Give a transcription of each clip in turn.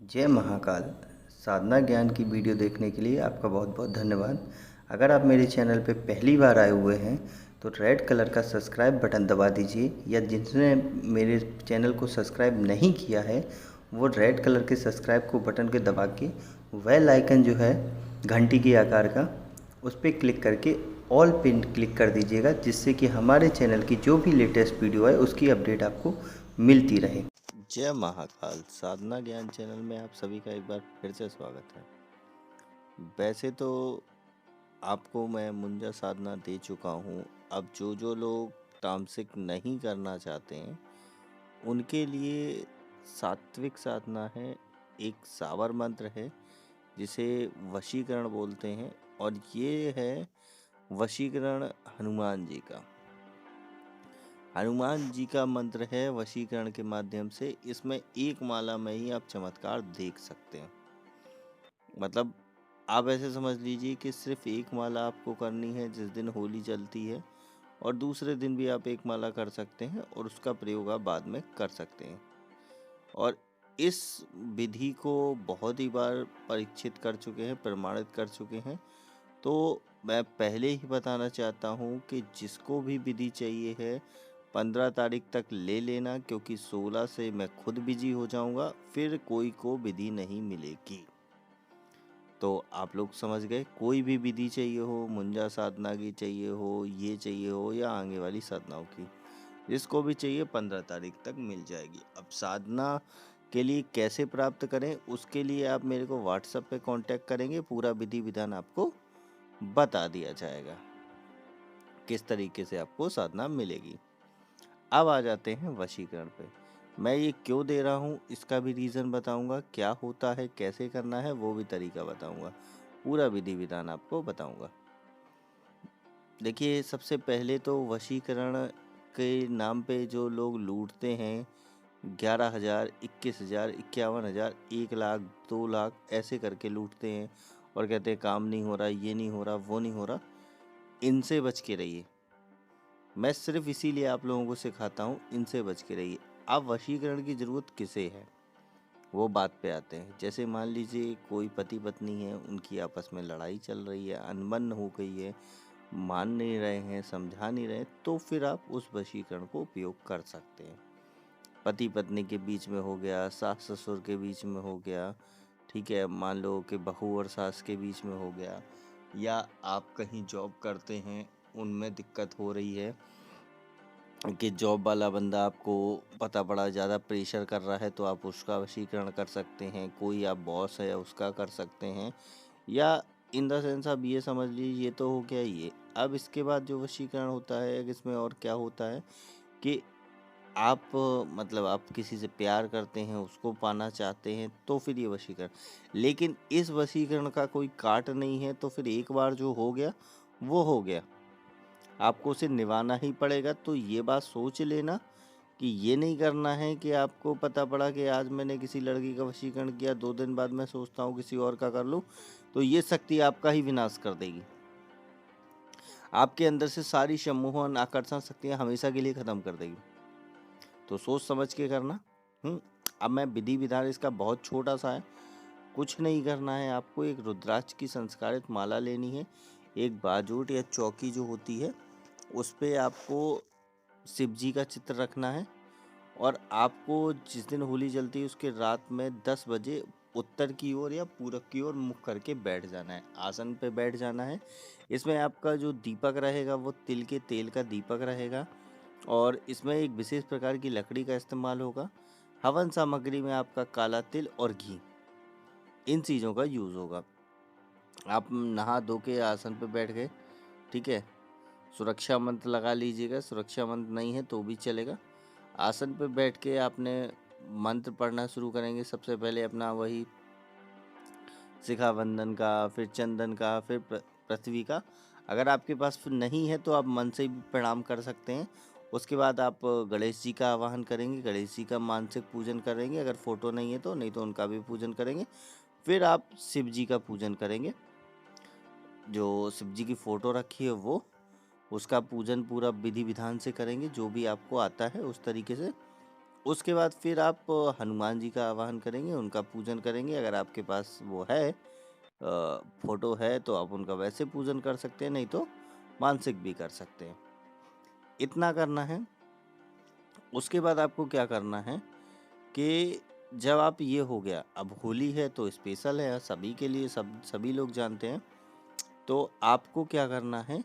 जय महाकाल। साधना ज्ञान की वीडियो देखने के लिए आपका बहुत बहुत धन्यवाद। अगर आप मेरे चैनल पे पहली बार आए हुए हैं तो रेड कलर का सब्सक्राइब बटन दबा दीजिए, या जिसने मेरे चैनल को सब्सक्राइब नहीं किया है वो रेड कलर के सब्सक्राइब को बटन के दबा के बेल आइकन जो है घंटी के आकार का, उस पर क्लिक करके ऑल पिन क्लिक कर दीजिएगा, जिससे कि हमारे चैनल की जो भी लेटेस्ट वीडियो है उसकी अपडेट आपको मिलती रहे। जय महाकाल। साधना ज्ञान चैनल में आप सभी का एक बार फिर से स्वागत है। वैसे तो आपको मैं मुंजा साधना दे चुका हूँ। अब जो लोग तामसिक नहीं करना चाहते हैं उनके लिए सात्विक साधना है। एक सावर मंत्र है जिसे वशीकरण बोलते हैं, और ये है वशीकरण हनुमान जी का। हनुमान जी का मंत्र है वशीकरण के माध्यम से। इसमें एक माला में ही आप चमत्कार देख सकते हैं। मतलब आप ऐसे समझ लीजिए कि सिर्फ एक माला आपको करनी है जिस दिन होली चलती है, और दूसरे दिन भी आप एक माला कर सकते हैं और उसका प्रयोग आप बाद में कर सकते हैं। और इस विधि को बहुत ही बार परीक्षित कर चुके हैं, प्रमाणित कर चुके हैं। तो मैं पहले ही बताना चाहता हूँ कि जिसको भी विधि चाहिए है 15 तारीख तक ले लेना, क्योंकि 16 से मैं खुद बिजी हो जाऊंगा, फिर कोई को विधि नहीं मिलेगी। तो आप लोग समझ गए। कोई भी विधि चाहिए हो, मुंजा साधना की चाहिए हो, ये चाहिए हो, या आगे वाली साधनाओं की, जिसको भी चाहिए 15 तारीख तक मिल जाएगी। अब साधना के लिए कैसे प्राप्त करें, उसके लिए आप मेरे को व्हाट्सएप पे कांटेक्ट करेंगे, पूरा विधि विधान आपको बता दिया जाएगा किस तरीके से आपको साधना मिलेगी। अब आ जाते हैं वशीकरण पे। मैं ये क्यों दे रहा हूँ इसका भी रीज़न बताऊंगा, क्या होता है, कैसे करना है वो भी तरीका बताऊंगा, पूरा विधि विधान आपको बताऊंगा। देखिए, सबसे पहले तो वशीकरण के नाम पे जो लोग लूटते हैं 11,000, 21,000, 51,000, 1,00,000, 2,00,000 ऐसे करके लूटते हैं और कहते हैं काम नहीं हो रहा, ये नहीं हो रहा, वो नहीं हो रहा। इनसे बच के रहिए। मैं सिर्फ इसीलिए आप लोगों को सिखाता हूँ, इनसे बच के रहिए। अब वशीकरण की ज़रूरत किसे है वो बात पे आते हैं। जैसे मान लीजिए कोई पति पत्नी है, उनकी आपस में लड़ाई चल रही है, अनबन हो गई है, मान नहीं रहे हैं, समझा नहीं रहे, तो फिर आप उस वशीकरण को उपयोग कर सकते हैं। पति पत्नी के बीच में हो गया, सास ससुर के बीच में हो गया, ठीक है, मान लो कि बहू और सास के बीच में हो गया, या आप कहीं जॉब करते हैं, उनमें दिक्कत हो रही है कि जॉब वाला बंदा आपको पता पड़ा ज़्यादा प्रेशर कर रहा है, तो आप उसका वशीकरण कर सकते हैं। कोई आप बॉस है उसका कर सकते हैं, या इन द सेंस आप ये समझ लीजिए, ये तो हो गया ये। अब इसके बाद जो वशीकरण होता है, इसमें और क्या होता है कि आप मतलब आप किसी से प्यार करते हैं, उसको पाना चाहते हैं, तो फिर ये वशीकरण। लेकिन इस वशीकरण का कोई काट नहीं है, तो फिर एक बार जो हो गया वो हो गया, आपको उसे निभाना ही पड़ेगा। तो ये बात सोच लेना कि ये नहीं करना है कि आपको पता पड़ा कि आज मैंने किसी लड़की का वशीकरण किया, 2 दिन बाद मैं सोचता हूँ किसी और का कर लूँ, तो ये शक्ति आपका ही विनाश कर देगी। आपके अंदर से सारी सम्मोहन आकर्षण शक्तियाँ हमेशा के लिए खत्म कर देगी। तो सोच समझ के करना। अब मैं विधि विधान इसका बहुत छोटा सा है, कुछ नहीं करना है आपको। एक रुद्राक्ष की संस्कारित माला लेनी है, एक बाजूट या चौकी जो होती है उस पे आपको शिव जी का चित्र रखना है, और आपको जिस दिन होली जलती है उसके रात में 10 बजे उत्तर की ओर या पूरब की ओर मुख करके बैठ जाना है, आसन पे बैठ जाना है। इसमें आपका जो दीपक रहेगा वो तिल के तेल का दीपक रहेगा, और इसमें एक विशेष प्रकार की लकड़ी का इस्तेमाल होगा। हवन सामग्री में आपका काला तिल और घी, इन चीज़ों का यूज़ होगा। आप नहा धो के आसन पे बैठ गए, ठीक है, सुरक्षा मंत्र लगा लीजिएगा, सुरक्षा मंत्र नहीं है तो भी चलेगा। आसन पे बैठ के आपने मंत्र पढ़ना शुरू करेंगे। सबसे पहले अपना वही शिखा बंधन का, फिर चंदन का, फिर पृथ्वी का। अगर आपके पास फिर नहीं है तो आप मन से भी प्रणाम कर सकते हैं। उसके बाद आप गणेश जी का आवाहन करेंगे, गणेश जी का मानसिक पूजन करेंगे, अगर फोटो नहीं है तो, नहीं तो उनका भी पूजन करेंगे। फिर आप शिव जी का पूजन करेंगे, जो शिव जी की फोटो रखी है वो, उसका पूजन पूरा विधि विधान से करेंगे, जो भी आपको आता है उस तरीके से। उसके बाद फिर आप हनुमान जी का आवाहन करेंगे, उनका पूजन करेंगे। अगर आपके पास वो है फोटो है तो आप उनका वैसे पूजन कर सकते हैं, नहीं तो मानसिक भी कर सकते हैं। इतना करना है। उसके बाद आपको क्या करना है कि जब आप ये हो गया, अब होली है तो स्पेशल है सभी के लिए, सभी लोग जानते हैं। तो आपको क्या करना है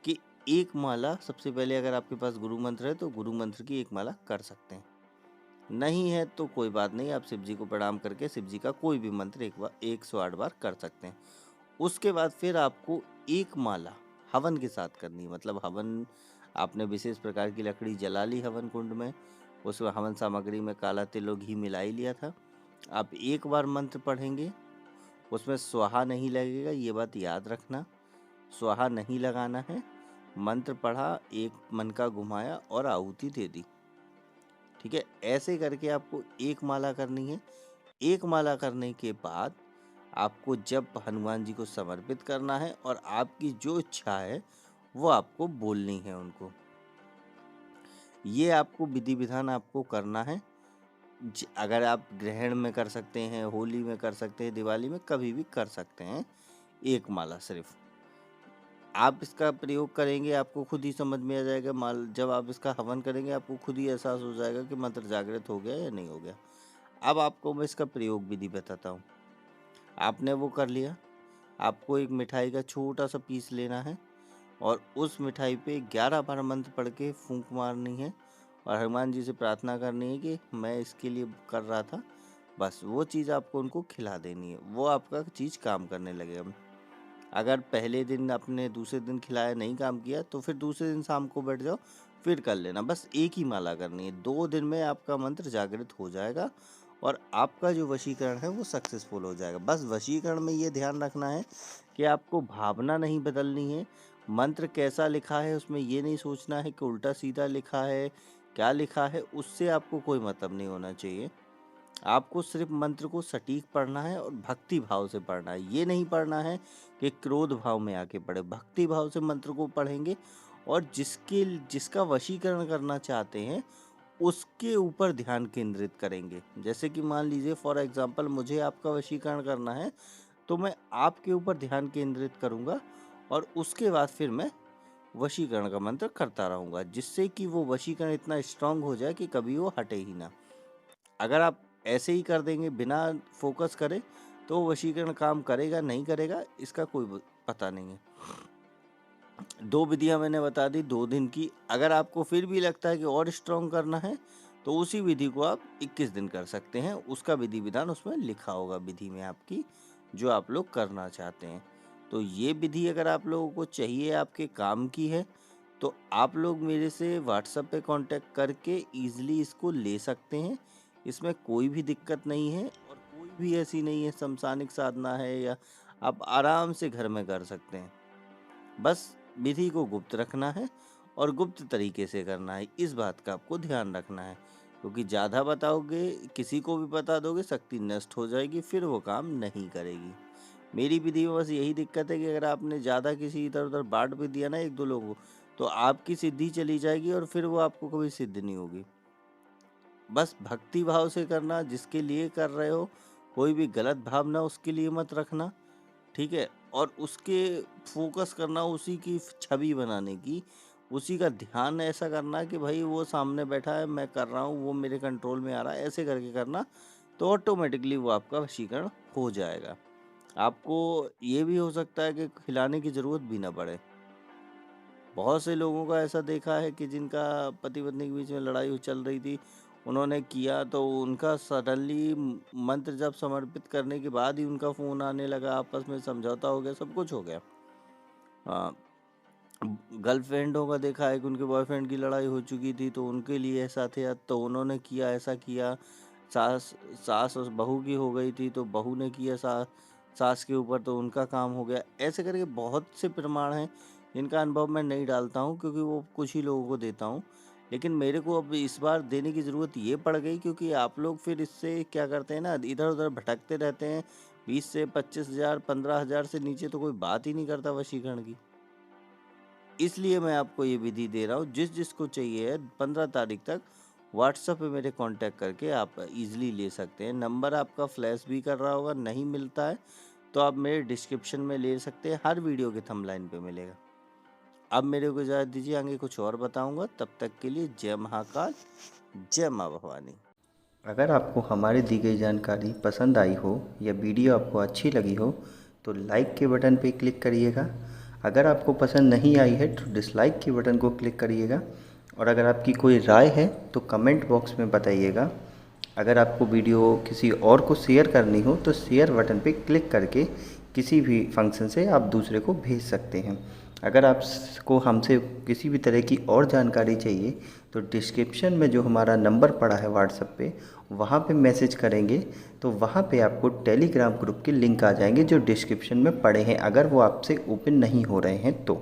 कि एक माला सबसे पहले, अगर आपके पास गुरु मंत्र है तो गुरु मंत्र की एक माला कर सकते हैं। नहीं है तो कोई बात नहीं, आप शिव जी को प्रणाम करके शिव जी का कोई भी मंत्र 108 बार कर सकते हैं। उसके बाद फिर आपको एक माला हवन के साथ करनी है। मतलब हवन आपने विशेष प्रकार की लकड़ी जला ली हवन कुंड में, उसमें हवन सामग्री में काला तिल और घी मिला ही लिया था। आप एक बार मंत्र पढ़ेंगे, उसमें स्वाहा नहीं लगेगा, ये बात याद रखना। स्वाहा नहीं लगाना है। मंत्र पढ़ा, एक मन का घुमाया और आहुति दे दी। ठीक है, ऐसे करके आपको एक माला करनी है। एक माला करने के बाद आपको जब हनुमान जी को समर्पित करना है और आपकी जो इच्छा है वो आपको बोलनी है उनको। ये आपको विधि विधान आपको करना है। अगर आप ग्रहण में कर सकते हैं, होली में कर सकते हैं, दिवाली में कभी भी कर सकते हैं। एक माला सिर्फ आप इसका प्रयोग करेंगे, आपको खुद ही समझ में आ जाएगा। जब आप इसका हवन करेंगे आपको खुद ही एहसास हो जाएगा कि मंत्र जागृत हो गया या नहीं हो गया। अब आपको मैं इसका प्रयोग विधि बताता हूँ। आपने वो कर लिया, आपको एक मिठाई का छोटा सा पीस लेना है और उस मिठाई पे 11 बार मंत्र पढ़ के फूंक मारनी है और हनुमान जी से प्रार्थना करनी है कि मैं इसके लिए कर रहा था। बस वो चीज़ आपको उनको खिला देनी है, वो आपका चीज़ काम करने लगेगा। अगर पहले दिन आपने दूसरे दिन खिलाया नहीं काम किया तो फिर दूसरे दिन शाम को बैठ जाओ, फिर कर लेना। बस एक ही माला करनी है, 2 दिन में आपका मंत्र जागृत हो जाएगा और आपका जो वशीकरण है वो सक्सेसफुल हो जाएगा। बस वशीकरण में ये ध्यान रखना है कि आपको भावना नहीं बदलनी है। मंत्र कैसा लिखा है उसमें ये नहीं सोचना है कि उल्टा सीधा लिखा है, क्या लिखा है उससे आपको कोई मतलब नहीं होना चाहिए। आपको सिर्फ मंत्र को सटीक पढ़ना है और भक्ति भाव से पढ़ना है। ये नहीं पढ़ना है कि क्रोध भाव में आके पढ़े। भक्ति भाव से मंत्र को पढ़ेंगे और जिसका वशीकरण करना चाहते हैं उसके ऊपर ध्यान केंद्रित करेंगे। जैसे कि मान लीजिए फॉर एग्जांपल मुझे आपका वशीकरण करना है तो मैं आपके ऊपर ध्यान केंद्रित करूंगा और उसके बाद फिर मैं वशीकरण का मंत्र करता रहूंगा, जिससे कि वो वशीकरण इतना स्ट्रांग हो जाए कि कभी वो हटे ही ना। अगर आप ऐसे ही कर देंगे बिना फोकस करे तो वशीकरण काम करेगा नहीं करेगा इसका कोई पता नहीं है। 2 विधियां मैंने बता दी 2 दिन की। अगर आपको फिर भी लगता है कि और स्ट्रांग करना है तो उसी विधि को आप 21 दिन कर सकते हैं। उसका विधि विधान उसमें लिखा होगा विधि में आपकी, जो आप लोग करना चाहते हैं। तो ये विधि अगर आप लोगों को चाहिए, आपके काम की है, तो आप लोग मेरे से व्हाट्सएप पे कांटेक्ट करके ईजिली इसको ले सकते हैं। इसमें कोई भी दिक्कत नहीं है और कोई भी ऐसी नहीं है समसानिक साधना है, या आप आराम से घर में कर सकते हैं। बस विधि को गुप्त रखना है और गुप्त तरीके से करना है, इस बात का आपको ध्यान रखना है। क्योंकि ज़्यादा बताओगे, किसी को भी बता दोगे, शक्ति नष्ट हो जाएगी, फिर वो काम नहीं करेगी। मेरी विधि में बस यही दिक्कत है कि अगर आपने ज़्यादा किसी इधर उधर बांट भी दिया ना 1-2 लोगों को, तो आपकी सिद्धि चली जाएगी और फिर वो आपको कभी सिद्ध नहीं होगी। बस भक्ति भाव से करना, जिसके लिए कर रहे हो, कोई भी गलत भावना उसके लिए मत रखना, ठीक है? और उसके फोकस करना, उसी की छवि बनाने की, उसी का ध्यान ऐसा करना कि भाई वो सामने बैठा है, मैं कर रहा हूँ, वो मेरे कंट्रोल में आ रहा है, ऐसे करके करना, तो ऑटोमेटिकली वो आपका वशीकरण हो जाएगा। आपको ये भी हो सकता है कि खिलाने की ज़रूरत भी ना पड़े। बहुत से लोगों का ऐसा देखा है कि जिनका पति पत्नी के बीच में लड़ाई चल रही थी, उन्होंने किया तो उनका सडनली मंत्र जब समर्पित करने के बाद ही उनका फ़ोन आने लगा, आपस में समझौता हो गया, सब कुछ हो गया। हाँ, गर्लफ्रेंडों का देखा है कि उनके बॉयफ्रेंड की लड़ाई हो चुकी थी तो उनके लिए ऐसा थे तो उन्होंने किया, ऐसा किया। सास सास और बहू की हो गई थी तो बहू ने किया सास के ऊपर तो उनका काम हो गया। ऐसे करके बहुत से प्रमाण हैं जिनका अनुभव मैं नहीं डालता हूँ क्योंकि वो कुछ ही लोगों को देता हूँ। लेकिन मेरे को अब इस बार देने की ज़रूरत ये पड़ गई क्योंकि आप लोग फिर इससे क्या करते हैं ना, इधर उधर भटकते रहते हैं। 20 से 25,000 15,000 से नीचे तो कोई बात ही नहीं करता वशीकरण की। इसलिए मैं आपको ये विधि दे रहा हूँ, जिस जिसको चाहिए है 15 तारीख तक व्हाट्सएप पे मेरे कांटेक्ट करके आप इजीली ले सकते हैं। नंबर आपका फ्लैश भी कर रहा होगा, नहीं मिलता है तो आप मेरे डिस्क्रिप्शन में ले सकते हैं, हर वीडियो के थंबनेल पे मिलेगा। अब मेरे को इजाज़त दीजिए, आगे कुछ और बताऊंगा। तब तक के लिए जय महाकाल, जय माँ भवानी। अगर आपको हमारी दी गई जानकारी पसंद आई हो या वीडियो आपको अच्छी लगी हो तो लाइक के बटन पे क्लिक करिएगा। अगर आपको पसंद नहीं आई है तो डिसलाइक के बटन को क्लिक करिएगा। और अगर आपकी कोई राय है तो कमेंट बॉक्स में बताइएगा। अगर आपको वीडियो किसी और को शेयर करनी हो तो शेयर बटन पे क्लिक करके किसी भी फंक्शन से आप दूसरे को भेज सकते हैं। अगर आपको हमसे किसी भी तरह की और जानकारी चाहिए तो डिस्क्रिप्शन में जो हमारा नंबर पड़ा है व्हाट्सएप पे, वहाँ पे मैसेज करेंगे तो वहाँ पे आपको टेलीग्राम ग्रुप के लिंक आ जाएंगे जो डिस्क्रिप्शन में पड़े हैं, अगर वो आपसे ओपन नहीं हो रहे हैं तो।